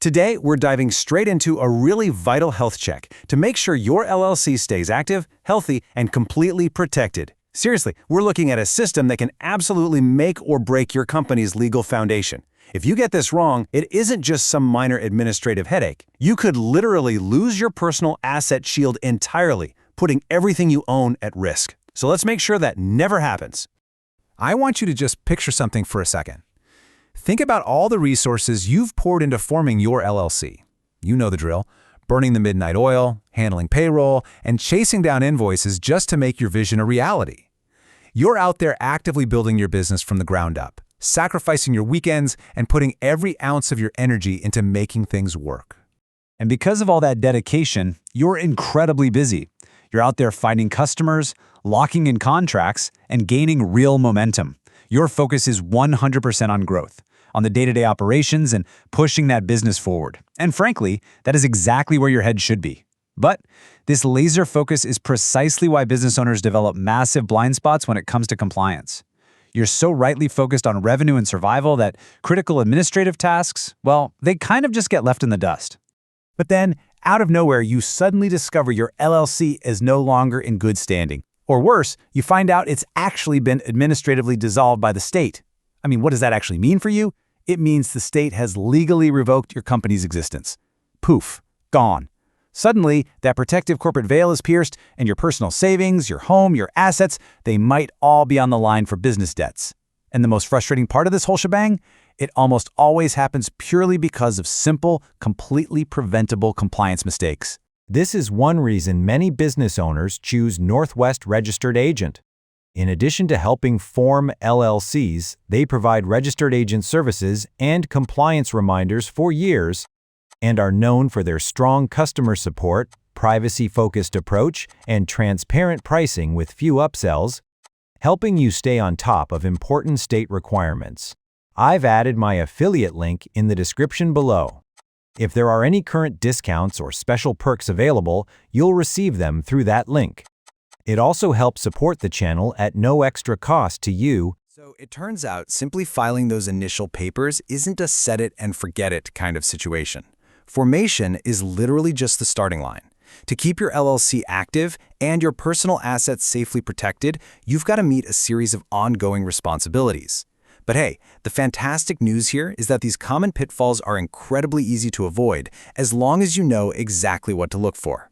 Today, we're diving straight into a really vital health check to make sure your LLC stays active, healthy, and completely protected. Seriously, we're looking at a system that can absolutely make or break your company's legal foundation. If you get this wrong, it isn't just some minor administrative headache. You could literally lose your personal asset shield entirely, putting everything you own at risk. So let's make sure that never happens. I want you to just picture something for a second. Think about all the resources you've poured into forming your LLC. You know the drill: burning the midnight oil, handling payroll, and chasing down invoices just to make your vision a reality. You're out there actively building your business from the ground up, sacrificing your weekends and putting every ounce of your energy into making things work. And because of all that dedication, you're incredibly busy. You're out there finding customers, locking in contracts, and gaining real momentum. Your focus is 100% on growth, on the day-to-day operations and pushing that business forward. And frankly, that is exactly where your head should be. But this laser focus is precisely why business owners develop massive blind spots when it comes to compliance. You're so rightly focused on revenue and survival that critical administrative tasks, well, they kind of just get left in the dust. But then, out of nowhere, you suddenly discover your LLC is no longer in good standing. Or worse, you find out it's actually been administratively dissolved by the state. I mean, what does that actually mean for you? It means the state has legally revoked your company's existence. Poof, gone. Suddenly, that protective corporate veil is pierced, and your personal savings, your home, your assets, they might all be on the line for business debts. And the most frustrating part of this whole shebang? It almost always happens purely because of simple, completely preventable compliance mistakes. This is one reason many business owners choose Northwest Registered Agent. In addition to helping form LLCs, they provide registered agent services and compliance reminders for years and are known for their strong customer support, privacy-focused approach, and transparent pricing with few upsells, helping you stay on top of important state requirements. I've added my affiliate link in the description below. If there are any current discounts or special perks available, you'll receive them through that link. It also helps support the channel at no extra cost to you. So it turns out simply filing those initial papers isn't a set it and forget it kind of situation. Formation is literally just the starting line. To keep your LLC active and your personal assets safely protected, you've got to meet a series of ongoing responsibilities. But hey, the fantastic news here is that these common pitfalls are incredibly easy to avoid as long as you know exactly what to look for.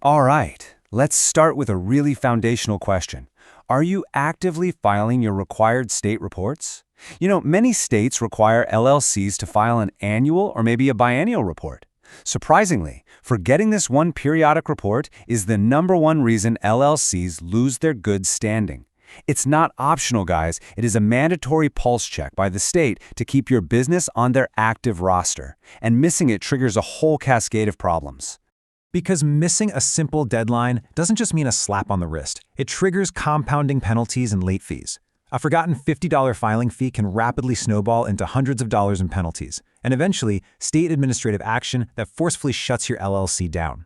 All right, let's start with a really foundational question. Are you actively filing your required state reports? You know, many states require LLCs to file an annual or maybe a biennial report. Surprisingly, forgetting this one periodic report is the #1 reason LLCs lose their good standing. It's not optional, guys. It is a mandatory pulse check by the state to keep your business on their active roster, and missing it triggers a whole cascade of problems. Because missing a simple deadline doesn't just mean a slap on the wrist. It triggers compounding penalties and late fees. A forgotten $50 filing fee can rapidly snowball into hundreds of dollars in penalties, and eventually, state administrative action that forcefully shuts your LLC down.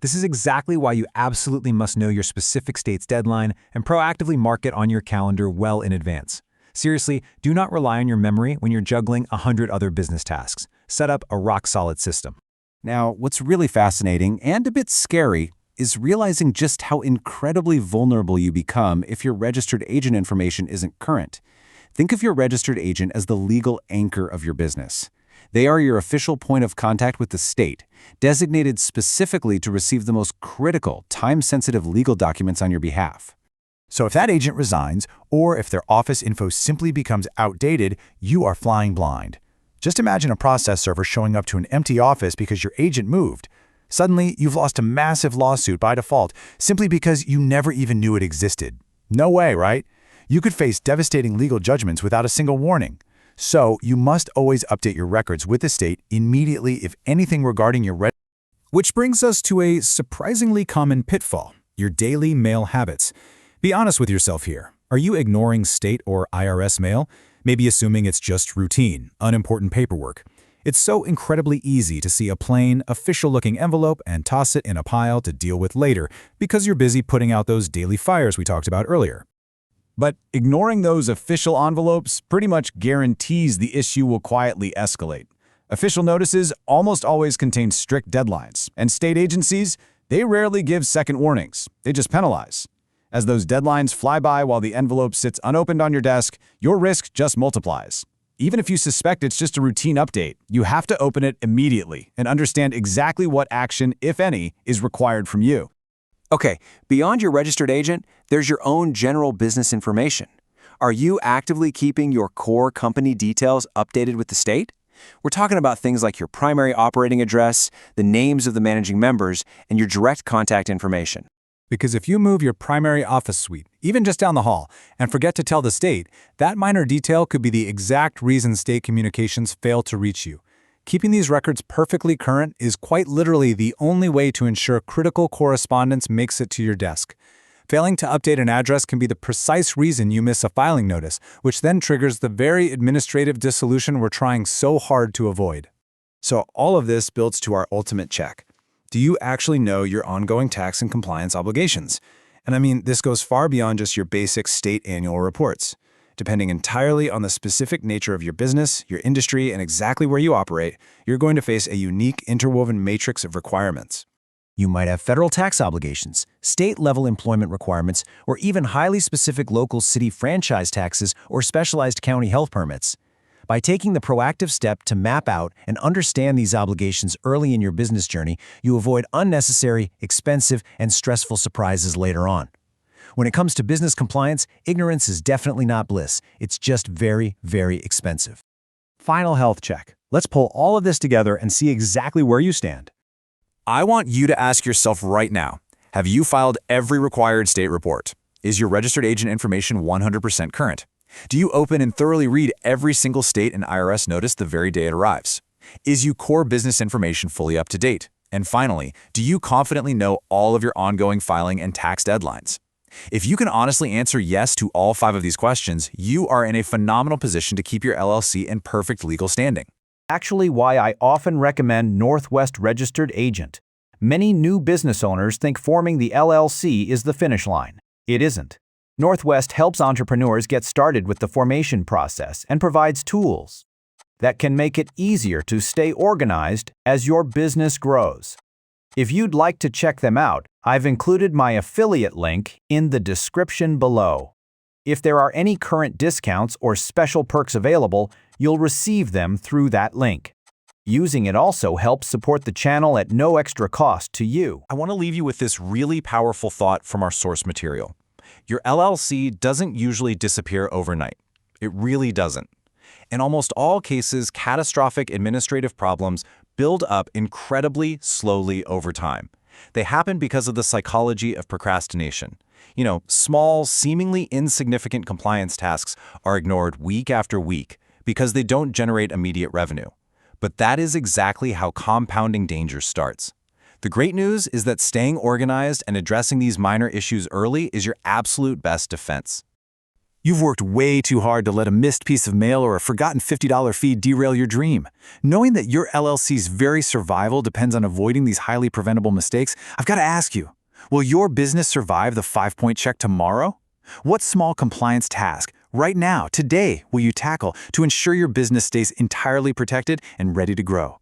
This is exactly why you absolutely must know your specific state's deadline and proactively mark it on your calendar well in advance. Seriously, do not rely on your memory when you're juggling 100 other business tasks. Set up a rock-solid system. Now, what's really fascinating and a bit scary is realizing just how incredibly vulnerable you become if your registered agent information isn't current. Think of your registered agent as the legal anchor of your business. They are your official point of contact with the state, designated specifically to receive the most critical, time-sensitive legal documents on your behalf. So if that agent resigns, or if their office info simply becomes outdated, you are flying blind. Just imagine a process server showing up to an empty office because your agent moved. Suddenly, you've lost a massive lawsuit by default, simply because you never even knew it existed. No way, right? You could face devastating legal judgments without a single warning. So, you must always update your records with the state immediately if anything regarding your Which brings us to a surprisingly common pitfall: your daily mail habits. Be honest with yourself here. Are you ignoring state or IRS mail? Maybe assuming it's just routine, unimportant paperwork. It's so incredibly easy to see a plain, official-looking envelope and toss it in a pile to deal with later because you're busy putting out those daily fires we talked about earlier. But ignoring those official envelopes pretty much guarantees the issue will quietly escalate. Official notices almost always contain strict deadlines, and state agencies, they rarely give second warnings. They just penalize. As those deadlines fly by while the envelope sits unopened on your desk, your risk just multiplies. Even if you suspect it's just a routine update, you have to open it immediately and understand exactly what action, if any, is required from you. Okay, beyond your registered agent, there's your own general business information. Are you actively keeping your core company details updated with the state? We're talking about things like your primary operating address, the names of the managing members, and your direct contact information. Because if you move your primary office suite, even just down the hall, and forget to tell the state, that minor detail could be the exact reason state communications fail to reach you. Keeping these records perfectly current is quite literally the only way to ensure critical correspondence makes it to your desk. Failing to update an address can be the precise reason you miss a filing notice, which then triggers the very administrative dissolution we're trying so hard to avoid. So all of this builds to our ultimate check. Do you actually know your ongoing tax and compliance obligations? And I mean, this goes far beyond just your basic state annual reports. Depending entirely on the specific nature of your business, your industry, and exactly where you operate, you're going to face a unique interwoven matrix of requirements. You might have federal tax obligations, state-level employment requirements, or even highly specific local city franchise taxes or specialized county health permits. By taking the proactive step to map out and understand these obligations early in your business journey, you avoid unnecessary, expensive, and stressful surprises later on. When it comes to business compliance, ignorance is definitely not bliss. It's just very, very expensive. Final health check. Let's pull all of this together and see exactly where you stand. I want you to ask yourself right now, have you filed every required state report? Is your registered agent information 100% current? Do you open and thoroughly read every single state and IRS notice the very day it arrives? Is your core business information fully up to date? And finally, do you confidently know all of your ongoing filing and tax deadlines? If you can honestly answer yes to all 5 of these questions, you are in a phenomenal position to keep your LLC in perfect legal standing. Actually, why I often recommend Northwest Registered Agent. Many new business owners think forming the LLC is the finish line. It isn't. Northwest helps entrepreneurs get started with the formation process and provides tools that can make it easier to stay organized as your business grows. If you'd like to check them out, I've included my affiliate link in the description below. If there are any current discounts or special perks available, you'll receive them through that link. Using it also helps support the channel at no extra cost to you. I want to leave you with this really powerful thought from our source material. Your LLC doesn't usually disappear overnight. It really doesn't. In almost all cases, catastrophic administrative problems build up incredibly slowly over time. They happen because of the psychology of procrastination. Small, seemingly insignificant compliance tasks are ignored week after week because they don't generate immediate revenue. But that is exactly how compounding danger starts. The great news is that staying organized and addressing these minor issues early is your absolute best defense. You've worked way too hard to let a missed piece of mail or a forgotten $50 fee derail your dream. Knowing that your LLC's very survival depends on avoiding these highly preventable mistakes, I've got to ask you, will your business survive the 5-point check tomorrow? What small compliance task, right now, today, will you tackle to ensure your business stays entirely protected and ready to grow?